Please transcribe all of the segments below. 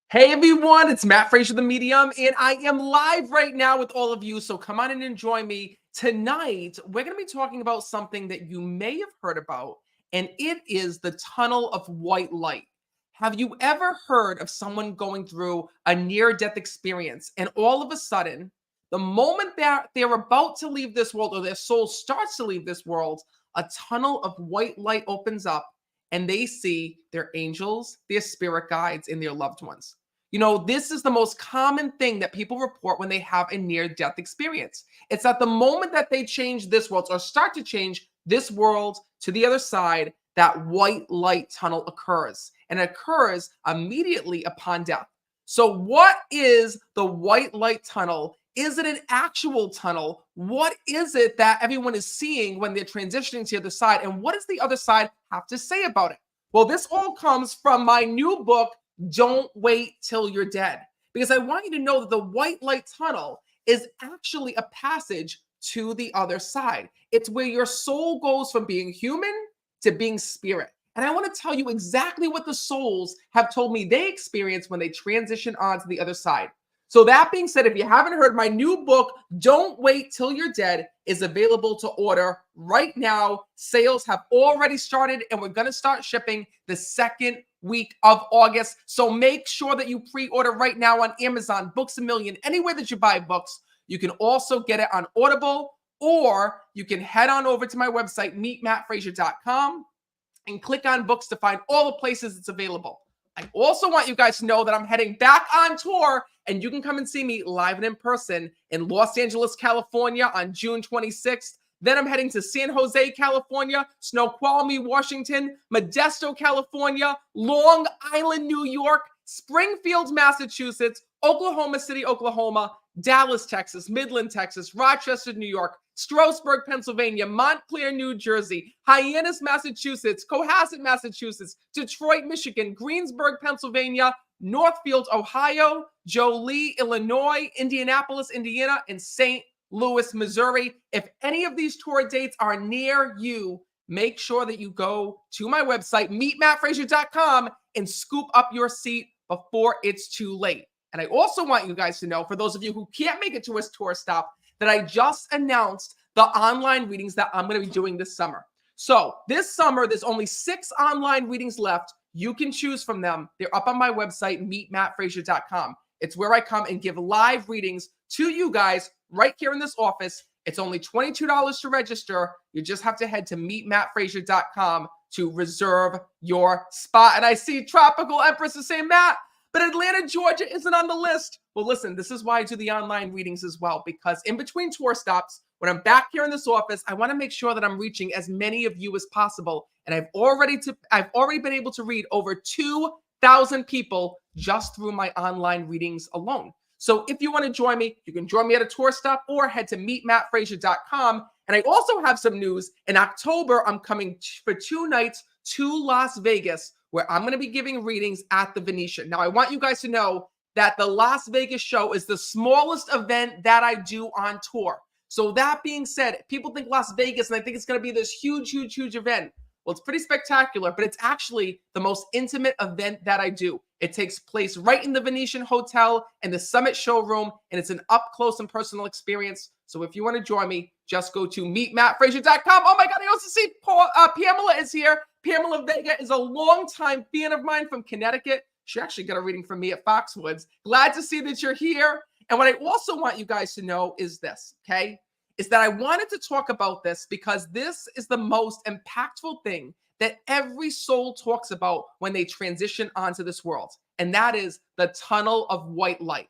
Hey everyone, it's Matt Fraser, the medium, and I am live right now with all of you. So come on and enjoy me. Tonight, we're going to be talking about something that you may have heard about, and it is the tunnel of white light. Have you ever heard of someone going through a near death experience, and all of a sudden, the moment that they're about to leave this world or their soul starts to leave this world, a tunnel of white light opens up and they see their angels, their spirit guides, and their loved ones? This is the most common thing that people report when they have a near death experience. It's that the moment that they change this world or start to change this world to the other side, that white light tunnel occurs, and it occurs immediately upon death. So, what is the white light tunnel? Is it an actual tunnel? What is it that everyone is seeing when they're transitioning to the other side? And what does the other side have to say about it? Well, this all comes from my new book, Don't Wait Till You're Dead, because I want you to know that the white light tunnel is actually a passage to the other side. It's where your soul goes from being human to being spirit. And I want to tell you exactly what the souls have told me they experience when they transition on to the other side. So, that being said, if you haven't heard, my new book, Don't Wait Till You're Dead, is available to order right now. Sales have already started, and we're going to start shipping the second week of August. So make sure that you pre-order right now on Amazon, Books A Million, anywhere that you buy books. You can also get it on Audible, or you can head on over to my website, meetmattfraser.com, and click on books to find all the places it's available. I also want you guys to know that I'm heading back on tour, and you can come and see me live and in person in Los Angeles, California on June 26th. Then I'm heading to San Jose, California, Snoqualmie, Washington, Modesto, California, Long Island, New York, Springfield, Massachusetts, Oklahoma City, Oklahoma, Dallas, Texas, Midland, Texas, Rochester, New York, Strasburg, Pennsylvania, Montclair, New Jersey, Hyannis, Massachusetts, Cohasset, Massachusetts, Detroit, Michigan, Greensburg, Pennsylvania, Northfield, Ohio, Jolie, Illinois, Indianapolis, Indiana, and St. Louis, Missouri. If any of these tour dates are near you, make sure that you go to my website, meetmattfraser.com, and scoop up your seat before it's too late. And I also want you guys to know, for those of you who can't make it to a tour stop, that I just announced the online readings that I'm going to be doing this summer. So this summer, there's only 6 online readings left. You can choose from them. They're up on my website, meetmattfraser.com. It's where I come and give live readings to you guys right here in this office. It's only $22 to register. You just have to head to meetmattfraser.com to reserve your spot. And I see Tropical Empress is saying, Matt, but Atlanta, Georgia isn't on the list. Well, listen, this is why I do the online readings as well, because in between tour stops, when I'm back here in this office, I want to make sure that I'm reaching as many of you as possible. And I've already been able to read over 2,000 people just through my online readings alone. So if you want to join me, you can join me at a tour stop or head to meetmattfraser.com. And I also have some news. In October, I'm coming for 2 nights to Las Vegas, where I'm going to be giving readings at the Venetian. Now, I want you guys to know that the Las Vegas show is the smallest event that I do on tour. So that being said, people think Las Vegas, and I think it's going to be this huge, huge, huge event. Well, it's pretty spectacular, but it's actually the most intimate event that I do. It takes place right in the Venetian Hotel and the Summit Showroom, and it's an up-close and personal experience. So if you want to join me, just go to meetmattfraser.com. Oh my God, I also see Pamela is here. Pamela Vega is a longtime fan of mine from Connecticut. She actually got a reading from me at Foxwoods. Glad to see that you're here. And what I also want you guys to know is this, okay? Is that I wanted to talk about this because this is the most impactful thing that every soul talks about when they transition onto this world. And that is the tunnel of white light.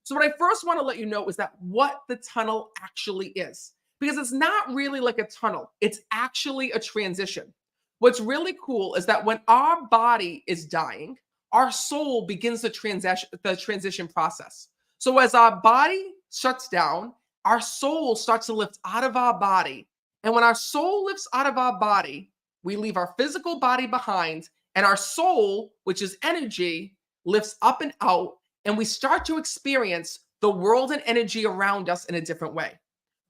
So what I first want to let you know is that what the tunnel actually is, because it's not really like a tunnel. It's actually a transition. What's really cool is that when our body is dying, our soul begins the transition process. So as our body shuts down, our soul starts to lift out of our body. And when our soul lifts out of our body, we leave our physical body behind, and our soul, which is energy, lifts up and out, and we start to experience the world and energy around us in a different way.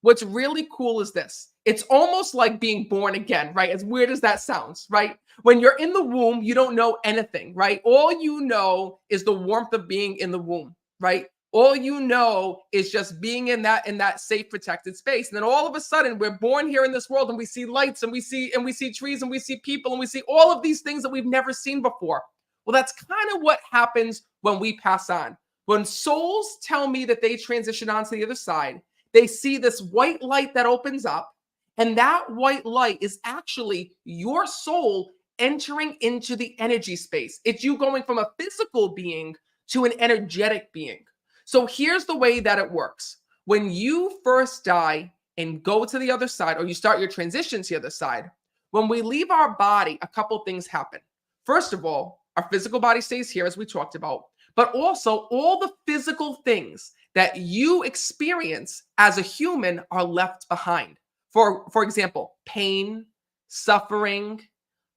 What's really cool is this, It's almost like being born again, right? As weird as that sounds, right? When you're in the womb, you don't know anything, right? All you know is the warmth of being in the womb, right? All you know is just being in that safe, protected space. And then all of a sudden, we're born here in this world, and we see lights, and we see trees, and we see people, and we see all of these things that we've never seen before. Well, that's kind of what happens when we pass on. When souls tell me that they transition on to the other side, they see this white light that opens up, and that white light is actually your soul entering into the energy space. It's you going from a physical being to an energetic being. So here's the way that it works. When you first die and go to the other side, or you start your transition to the other side, when we leave our body, a couple things happen. First of all, our physical body stays here, as we talked about, but also all the physical things that you experience as a human are left behind. For example, pain, suffering,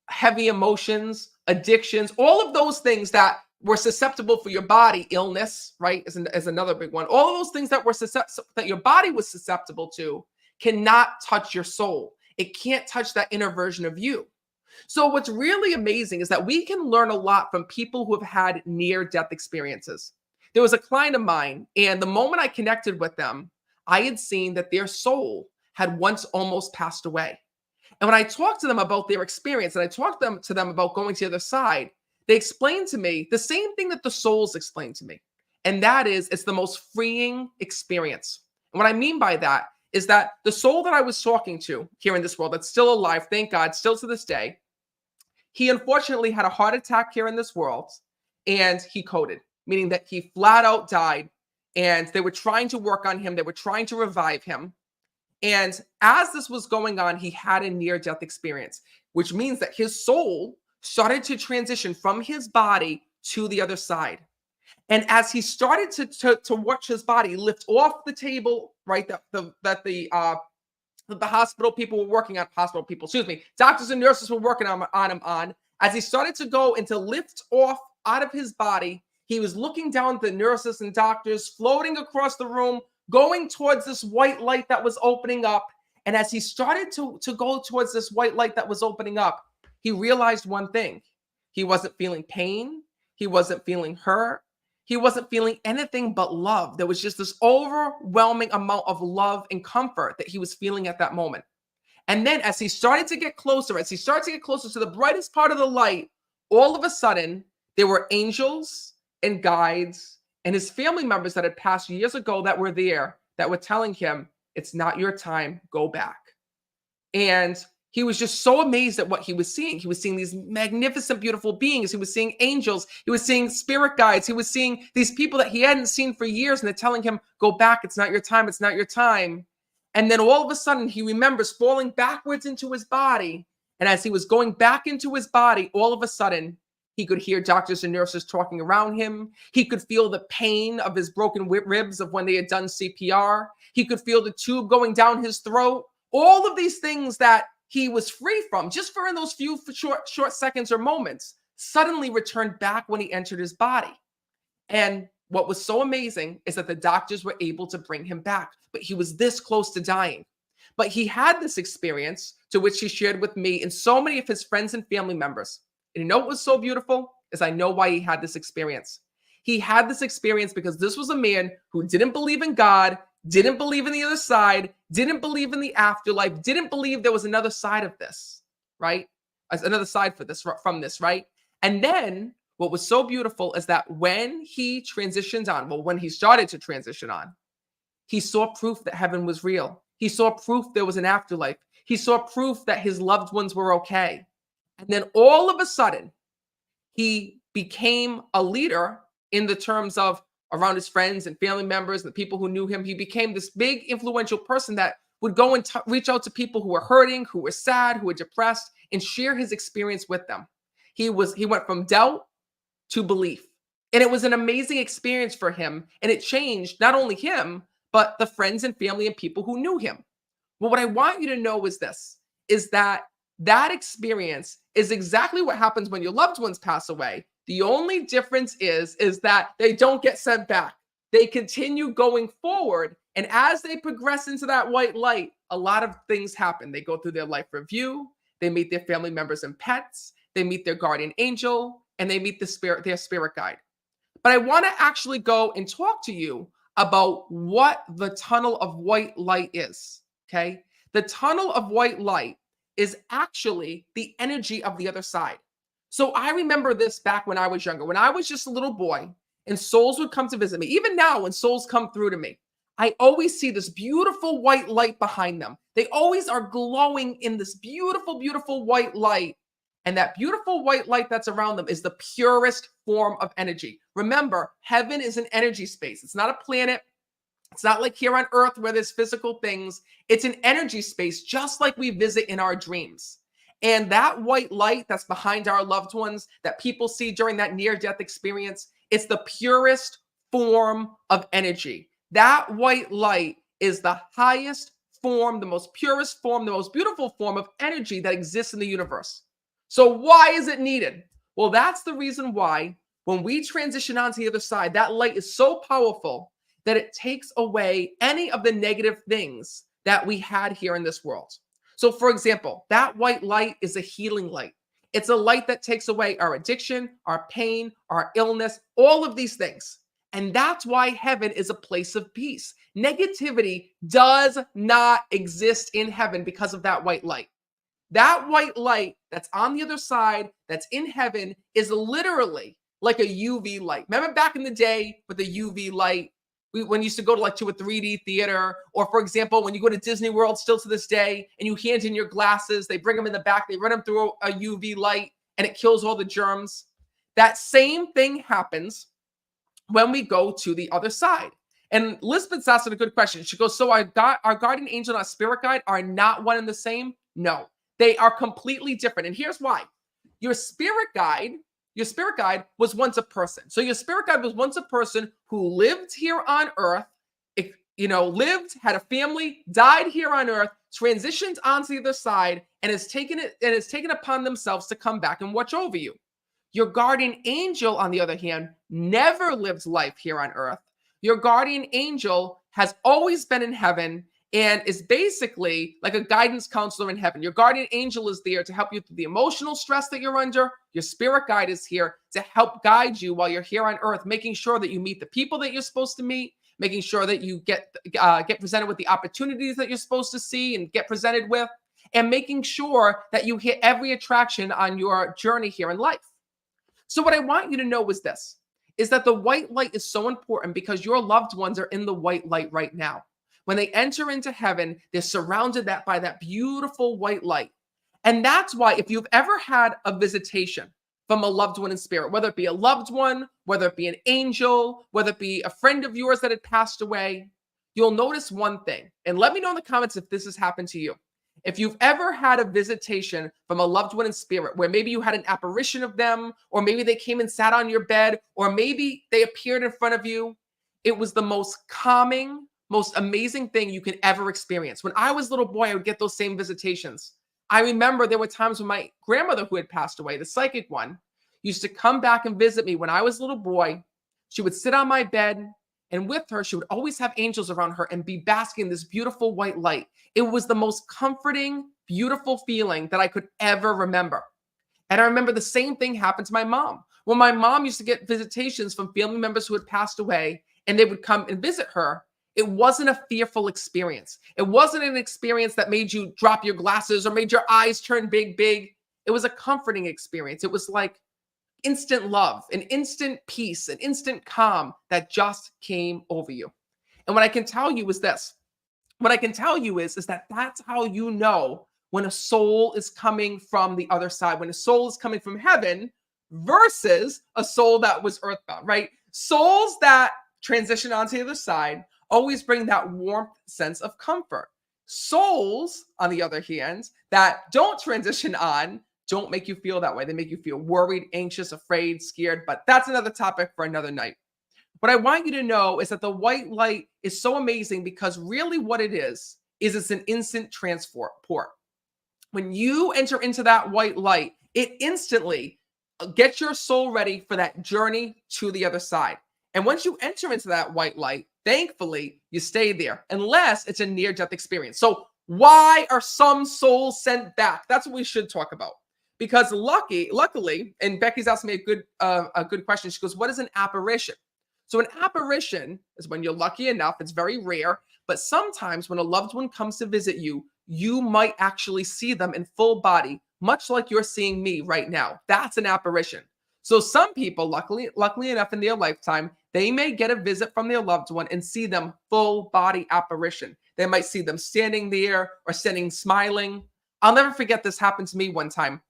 heavy emotions, addictions, all of those things that were susceptible for your body, illness, right, is another big one. All of those things that were that your body was susceptible to cannot touch your soul. It can't touch that inner version of you. So what's really amazing is that we can learn a lot from people who have had near-death experiences. There was a client of mine, and the moment I connected with them, I had seen that their soul had once almost passed away. And when I talked to them about their experience, and I talked to them about going to the other side, they explained to me the same thing that the souls explained to me. And that is, it's the most freeing experience. And what I mean by that is that the soul that I was talking to here in this world, that's still alive, thank God, still to this day, he unfortunately had a heart attack here in this world, and he coded, meaning that he flat out died, and they were trying to work on him. They were trying to revive him. And as this was going on, he had a near-death experience, which means that his soul started to transition from his body to the other side. And as he started to watch his body lift off the table, right, that the hospital people were working on, doctors and nurses were working on him, as he started to go and to lift off out of his body, he was looking down at the nurses and doctors floating across the room, going towards this white light that was opening up. And as he started to go towards this white light that was opening up, he realized one thing. He wasn't feeling pain. He wasn't feeling hurt. He wasn't feeling anything but love. There was just this overwhelming amount of love and comfort that he was feeling at that moment. And then as he started to get closer, to the brightest part of the light, all of a sudden, there were angels and guides and his family members that had passed years ago that were there, that were telling him, it's not your time, go back. And he was just so amazed at what he was seeing. He was seeing these magnificent, beautiful beings. He was seeing angels. He was seeing spirit guides. He was seeing these people that he hadn't seen for years, and they're telling him, go back. It's not your time. It's not your time. And then all of a sudden, he remembers falling backwards into his body. And as he was going back into his body, all of a sudden, he could hear doctors and nurses talking around him. He could feel the pain of his broken ribs of when they had done CPR. He could feel the tube going down his throat. All of these things that he was free from, just for in those few short seconds or moments, suddenly returned back when he entered his body. And what was so amazing is that the doctors were able to bring him back, but he was this close to dying. But he had this experience to which he shared with me and so many of his friends and family members. And you know what was so beautiful is I know why he had this experience. He had this experience because this was a man who didn't believe in God, didn't believe in the other side, didn't believe in the afterlife, didn't believe there was another side of this, right? As another side from this, right? And then what was so beautiful is that when he transitioned on, when he started to transition on, he saw proof that heaven was real. He saw proof there was an afterlife. He saw proof that his loved ones were okay. And then all of a sudden, he became a leader in the terms of around his friends and family members and the people who knew him. He became this big influential person that would go and reach out to people who were hurting, who were sad, who were depressed, and share his experience with them. He went from doubt to belief. And it was an amazing experience for him. And it changed not only him, but the friends and family and people who knew him. Well, what I want you to know is this, is that experience is exactly what happens when your loved ones pass away. The only difference is that they don't get sent back. They continue going forward. And as they progress into that white light, a lot of things happen. They go through their life review, they meet their family members and pets, they meet their guardian angel, and they meet their spirit guide. But I want to actually go and talk to you about what the tunnel of white light is. Okay. The tunnel of white light is actually the energy of the other side. So I remember this back when I was younger, when I was just a little boy and souls would come to visit me. Even now, when souls come through to me, I always see this beautiful white light behind them. They always are glowing in this beautiful, beautiful white light. And that beautiful white light that's around them is the purest form of energy. Remember, heaven is an energy space. It's not a planet. It's not like here on earth where there's physical things. It's an energy space, just like we visit in our dreams. And that white light that's behind our loved ones that people see during that near-death experience, it's the purest form of energy. That white light is the highest form, the most purest form, the most beautiful form of energy that exists in the universe. So why is it needed? Well, that's the reason why when we transition onto the other side, that light is so powerful that it takes away any of the negative things that we had here in this world. So for example, that white light is a healing light. It's a light that takes away our addiction, our pain, our illness, all of these things. And that's why heaven is a place of peace. Negativity does not exist in heaven because of that white light. That white light that's on the other side, that's in heaven, is literally like a UV light. Remember back in the day with the UV light, when you used to go to a 3D theater, or for example, when you go to Disney World still to this day, and you hand in your glasses, they bring them in the back, they run them through a UV light, and it kills all the germs. That same thing happens when we go to the other side. And Lisbeth's asking a good question. She goes, so our guardian angel and our spirit guide are not one and the same? No, they are completely different. And here's why. Your spirit guide was once a person. So your spirit guide was once a person who lived here on earth, lived, had a family, died here on earth, transitioned onto the other side, and has taken upon themselves to come back and watch over you. Your guardian angel, on the other hand, never lived life here on earth. Your guardian angel has always been in heaven and is basically like a guidance counselor in heaven. Your guardian angel is there to help you through the emotional stress that you're under. Your spirit guide is here to help guide you while you're here on earth, making sure that you meet the people that you're supposed to meet, making sure that you get presented with the opportunities that you're supposed to see and get presented with, and making sure that you hit every attraction on your journey here in life. So what I want you to know is that the white light is so important because your loved ones are in the white light right now. When they enter into heaven, they're surrounded by that beautiful white light. And that's why if you've ever had a visitation from a loved one in spirit, whether it be a loved one, whether it be an angel, whether it be a friend of yours that had passed away, you'll notice one thing. And let me know in the comments if this has happened to you. If you've ever had a visitation from a loved one in spirit, where maybe you had an apparition of them, or maybe they came and sat on your bed, or maybe they appeared in front of you, it was the most calming, most amazing thing you can ever experience. When I was a little boy, I would get those same visitations. I remember there were times when my grandmother, who had passed away, the psychic one, used to come back and visit me when I was a little boy. She would sit on my bed, and with her, she would always have angels around her and be basking in this beautiful white light. It was the most comforting, beautiful feeling that I could ever remember. And I remember the same thing happened to my mom. When my mom used to get visitations from family members who had passed away, and they would come and visit her, it wasn't a fearful experience. It wasn't an experience that made you drop your glasses or made your eyes turn big. It was a comforting experience. It was like instant love, an instant peace, an instant calm that just came over you. And what I can tell you is this. What I can tell you is that that's how you know when a soul is coming from the other side, when a soul is coming from heaven versus a soul that was earthbound, right? Souls that transition onto the other side always bring that warmth sense of comfort. Souls, on the other hand, that don't transition on, don't make you feel that way. They make you feel worried, anxious, afraid, scared, but that's another topic for another night. What I want you to know is that the white light is so amazing because really what it is it's an instant transport. When you enter into that white light, it instantly gets your soul ready for that journey to the other side. And once you enter into that white light, thankfully, you stay there unless it's a near-death experience. So Why are some souls sent back? That's what we should talk about. Because luckily, and Becky's asked me a good question. She goes, "What is an apparition?" So an apparition is when you're lucky enough. It's very rare, but sometimes when a loved one comes to visit you, you might actually see them in full body, much like you're seeing me right now. That's an apparition. So some people, luckily enough in their lifetime, they may get a visit from their loved one and see them full body apparition. They might see them standing there or standing smiling. I'll never forget this happened to me one time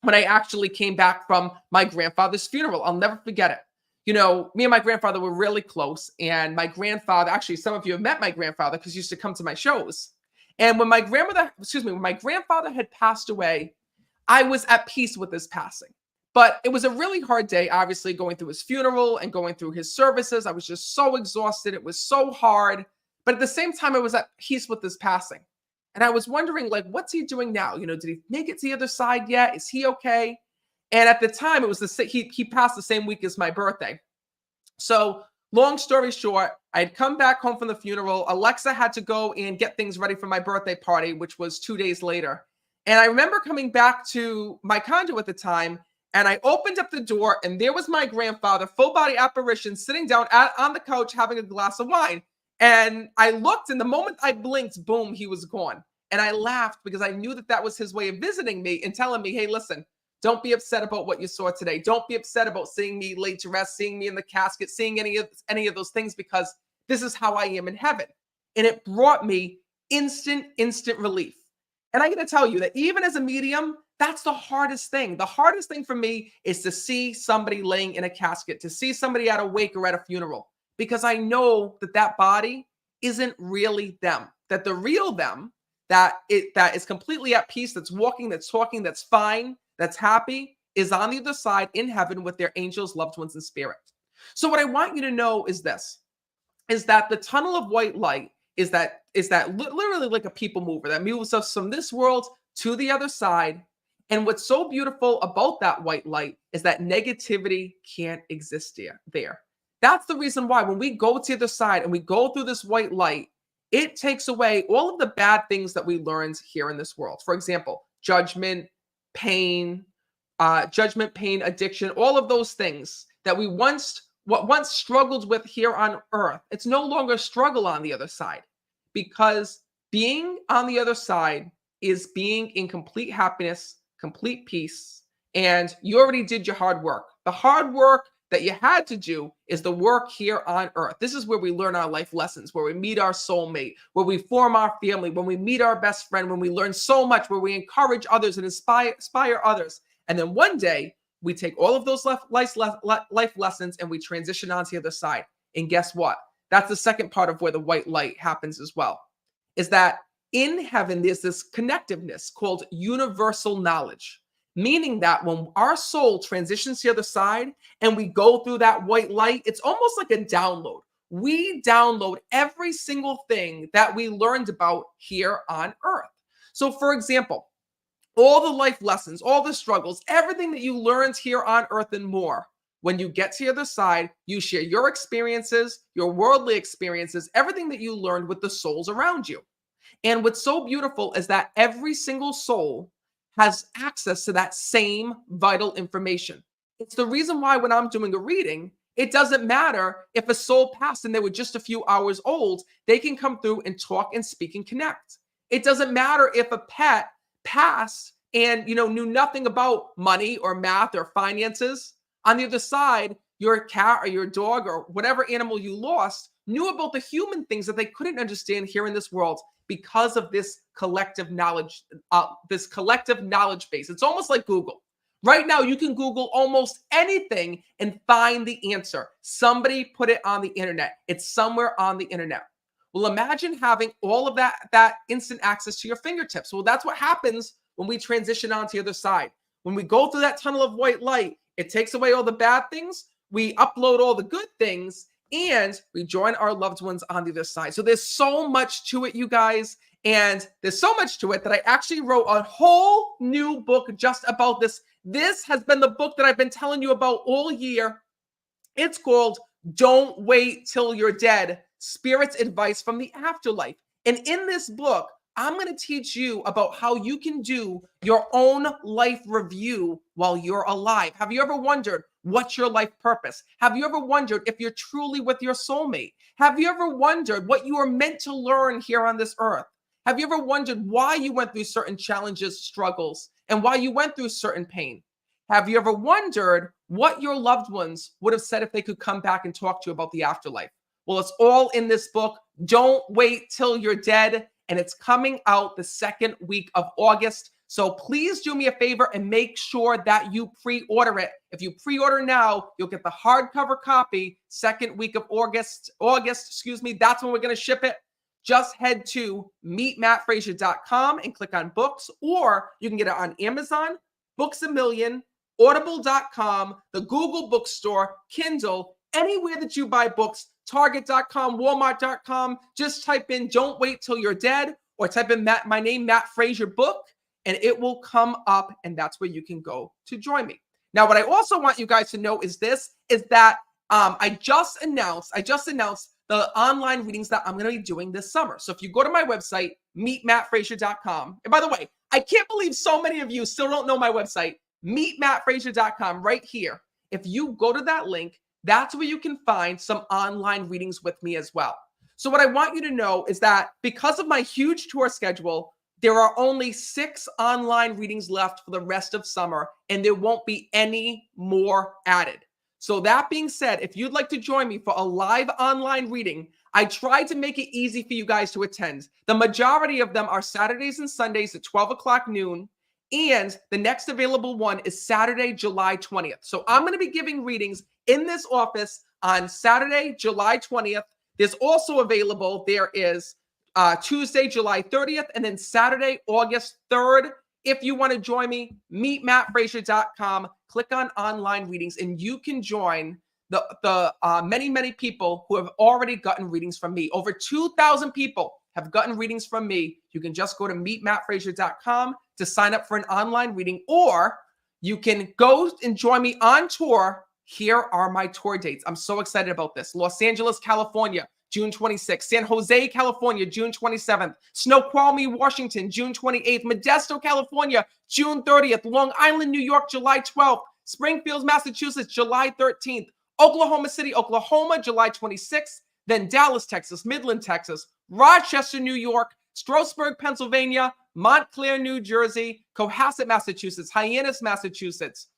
when I actually came back from my grandfather's funeral. I'll never forget it. You know, me and my grandfather were really close. And my grandfather, actually, some of you have met my grandfather because he used to come to my shows. And when my grandfather had passed away, I was at peace with his passing. But it was a really hard day, obviously, going through his funeral and going through his services. I was just so exhausted. It was so hard. But at the same time, I was at peace with his passing. And I was wondering, like, what's he doing now? You know, did he make it to the other side yet? Is he okay? And at the time, it was he passed the same week as my birthday. So long story short, I had come back home from the funeral. Alexa had to go and get things ready for my birthday party, which was 2 days later. And I remember coming back to my condo at the time, and I opened up the door, and there was my grandfather, full body apparition, sitting down on the couch having a glass of wine. And I looked, and the moment I blinked, boom, he was gone. And I laughed because I knew that that was his way of visiting me and telling me, hey, listen, don't be upset about what you saw today. Don't be upset about seeing me laid to rest, seeing me in the casket, seeing any of those things, because this is how I am in heaven. And it brought me instant relief. And I got to tell you that even as a medium, that's the hardest thing. The hardest thing for me is to see somebody laying in a casket, to see somebody at a wake or at a funeral, because I know that that body isn't really them, that the real them, that is completely at peace, that's walking, that's talking, that's fine, that's happy, is on the other side in heaven with their angels, loved ones, and spirit. So what I want you to know is this, is that the tunnel of white light is that literally like a people mover that moves us from this world to the other side. And what's so beautiful about that white light is that negativity can't exist there. That's the reason why when we go to the other side and we go through this white light, it takes away all of the bad things that we learned here in this world. For example, pain, pain, addiction, all of those things that we once struggled with here on earth. It's no longer a struggle on the other side, because being on the other side is being in complete happiness, complete peace, and you already did your hard work. The hard work that you had to do is the work here on earth. This is where we learn our life lessons, where we meet our soulmate, where we form our family, when we meet our best friend, when we learn so much, where we encourage others and inspire others. And then one day we take all of those life lessons and we transition onto the other side. And guess what? That's the second part of where the white light happens as well, is that in heaven, there's this connectiveness called universal knowledge, meaning that when our soul transitions to the other side and we go through that white light, it's almost like a download. We download every single thing that we learned about here on earth. So for example, all the life lessons, all the struggles, everything that you learned here on earth and more, when you get to the other side, you share your experiences, your worldly experiences, everything that you learned with the souls around you. And what's so beautiful is that every single soul has access to that same vital information. It's the reason why when I'm doing a reading, it doesn't matter if a soul passed and they were just a few hours old, they can come through and talk and speak and connect. It doesn't matter if a pet passed and knew nothing about money or math or finances. On the other side, your cat or your dog or whatever animal you lost knew about the human things that they couldn't understand here in this world, because of this collective knowledge base. It's almost like Google. Right now, you can Google almost anything and find the answer. Somebody put it on the internet. It's somewhere on the internet. Well, imagine having all of that instant access to your fingertips. Well, that's what happens when we transition onto the other side. When we go through that tunnel of white light, it takes away all the bad things. We upload all the good things, and we join our loved ones on the other side. So there's so much to it, you guys. And there's so much to it that I actually wrote a whole new book just about this. This has been the book that I've been telling you about all year. It's called Don't Wait Till You're Dead, Spirit's Advice from the Afterlife. And in this book, I'm going to teach you about how you can do your own life review while you're alive. Have you ever wondered what's your life purpose? Have you ever wondered if you're truly with your soulmate? Have you ever wondered what you are meant to learn here on this earth? Have you ever wondered why you went through certain challenges, struggles, and why you went through certain pain? Have you ever wondered what your loved ones would have said if they could come back and talk to you about the afterlife? Well, it's all in this book. Don't wait till you're dead. And it's coming out the second week of August. So please do me a favor and make sure that you pre-order it. If you pre-order now, you'll get the hardcover copy second week of August, that's when we're going to ship it. Just head to meetmattfraser.com and click on books, or you can get it on Amazon, Books A Million, audible.com, the Google Bookstore, Kindle, anywhere that you buy books, target.com, walmart.com. Just type in "don't wait till you're dead" or type in my name, Matt Fraser book, and it will come up, and that's where you can go to join me. Now, what I also want you guys to know is that I just announced the online readings that I'm going to be doing this summer. So if you go to my website, meetmattfraser.com, and by the way, I can't believe so many of you still don't know my website, meetmattfraser.com, right here. If you go to that link, that's where you can find some online readings with me as well. So what I want you to know is that because of my huge tour schedule, there are only 6 online readings left for the rest of summer, and there won't be any more added. So that being said, if you'd like to join me for a live online reading, I tried to make it easy for you guys to attend. The majority of them are Saturdays and Sundays at 12 o'clock noon. And the next available one is Saturday, July 20th. So I'm going to be giving readings in this office on Saturday, July 20th. There's also available, there is Tuesday, July 30th, and then Saturday, August 3rd. If you want to join me, meetmattfraser.com, click on online readings, and you can join the many people who have already gotten readings from me. Over 2,000 people have gotten readings from me. You can just go to meetmattfraser.com to sign up for an online reading, or you can go and join me on tour. Here are my tour dates. I'm so excited about this. Los Angeles, California, June 26th. San Jose, California, June 27th. Snoqualmie, Washington, June 28th. Modesto, California, June 30th. Long Island, New York, July 12th. Springfield, Massachusetts, July 13th. Oklahoma City, Oklahoma, July 26th. Then Dallas, Texas, Midland, Texas, Rochester, New York, Strasburg, Pennsylvania, Montclair, New Jersey, Cohasset, Massachusetts, Hyannis, Massachusetts,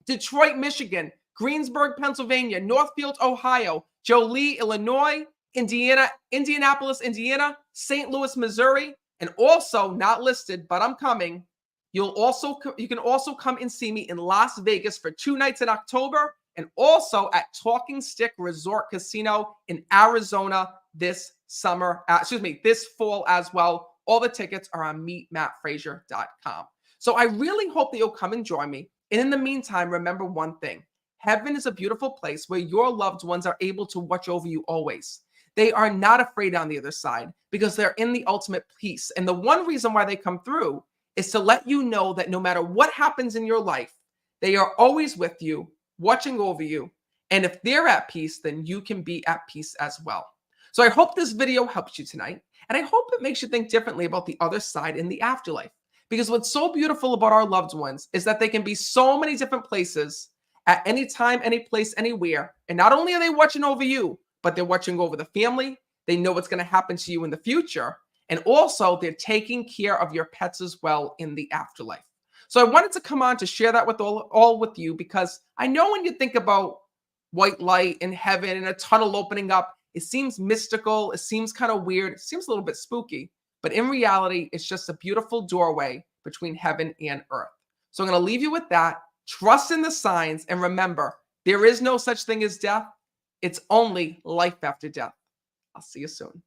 Detroit, Michigan, Greensburg, Pennsylvania, Northfield, Ohio, Jolie, Illinois, Indianapolis, Indiana, St. Louis, Missouri, and also not listed, but I'm coming. You can also come and see me in Las Vegas for 2 nights in October, and also at Talking Stick Resort Casino in Arizona this fall as well. All the tickets are on meetmattfraser.com. So I really hope that you'll come and join me. And in the meantime, remember one thing. Heaven is a beautiful place where your loved ones are able to watch over you always. They are not afraid on the other side because they're in the ultimate peace. And the one reason why they come through is to let you know that no matter what happens in your life, they are always with you, watching over you. And if they're at peace, then you can be at peace as well. So I hope this video helps you tonight. And I hope it makes you think differently about the other side in the afterlife. Because what's so beautiful about our loved ones is that they can be so many different places at any time, any place, anywhere. And not only are they watching over you, but they're watching over the family. They know what's going to happen to you in the future. And also they're taking care of your pets as well in the afterlife. So I wanted to come on to share that with all with you, because I know when you think about white light in heaven and a tunnel opening up, it seems mystical. It seems kind of weird. It seems a little bit spooky. But in reality, it's just a beautiful doorway between heaven and earth. So I'm going to leave you with that. Trust in the signs. And remember, there is no such thing as death. It's only life after death. I'll see you soon.